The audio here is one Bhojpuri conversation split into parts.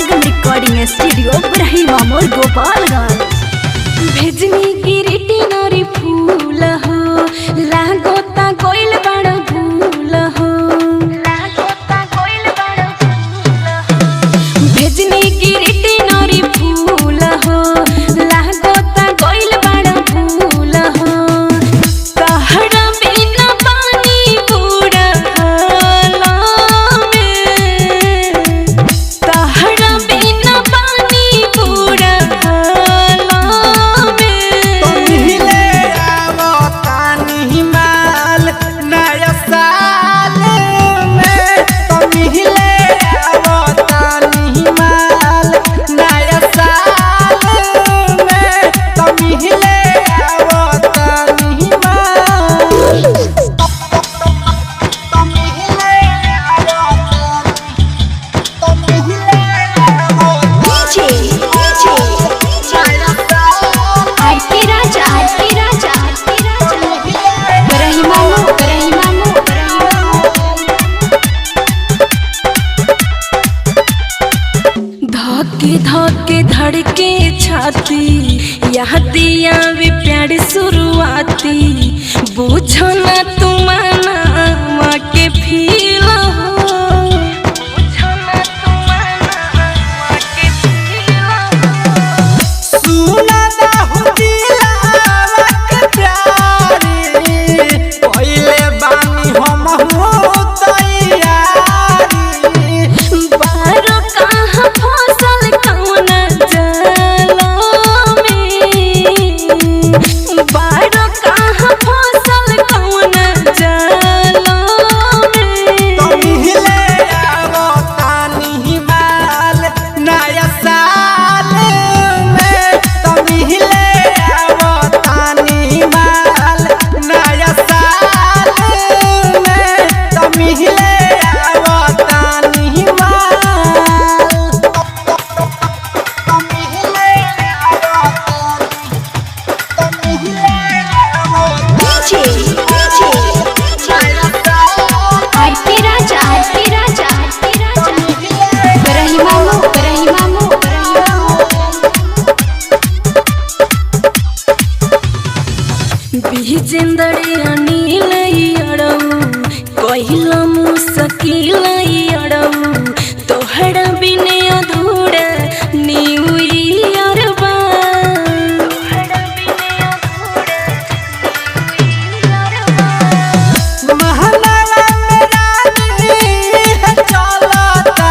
स्टूडियो ब्रह्मा मोर गोपालगंज। भेजनी की रिटिनरी फूल हो लागोता कोइल बड़ फूल हो भेजनी की रिटिनरी फूल हो लागोता कोइल बड़ फूल हो कहड़ा बिना पानी पूरा हाला में कहड़ा बिना पानी पूरा हाला में तुमहिले आवतानी माल नया साल में तुमहिले आवतानी माल नया साल में तुमहिले आवतानी माल तुमहिले आरके राजा ब्रह्मा धके धके धड़के छाती यह दिया भी प्यार शुरुआती बुझो ना तुमाना माँ के फील हो बुझो ना तुमाना माँ के फील हो सुना दाहु दिलावक प्यारी पहिले बानी हमहु तैयारी बारो कहाँ फसल कौन जलो में बारो कहाँ फसल कौन जलो में तुमहिले आवतानी माल नया साल में तुमहिले आवतानी माल नया साल में तुमहिले आवतानी माल तुमहिले आरके राजा ब्रह्मा बिजेंदड़ी अनिल अड़ऊ कहिला मुश्किल अड़ऊ तोहरा बिने अधूरा न्यू ईयर बा महनाला में रानी चलता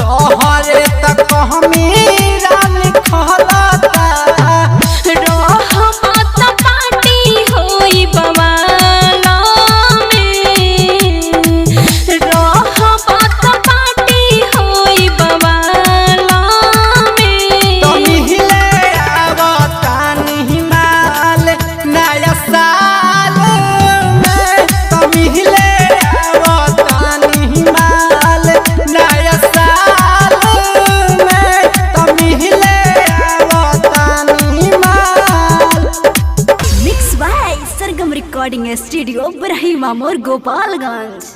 तोहरे तक हमी रानी खलता रहमत पार्टी होई बवाला में रहमत पार्टी होई बवाला में तुमहिले आवतानी माल नया साल में तुमहिले आवतानी माल नया साल में तुमहिले आवतानी माल। Mix by Sargam recording studio Brahma Mor Gopalganj.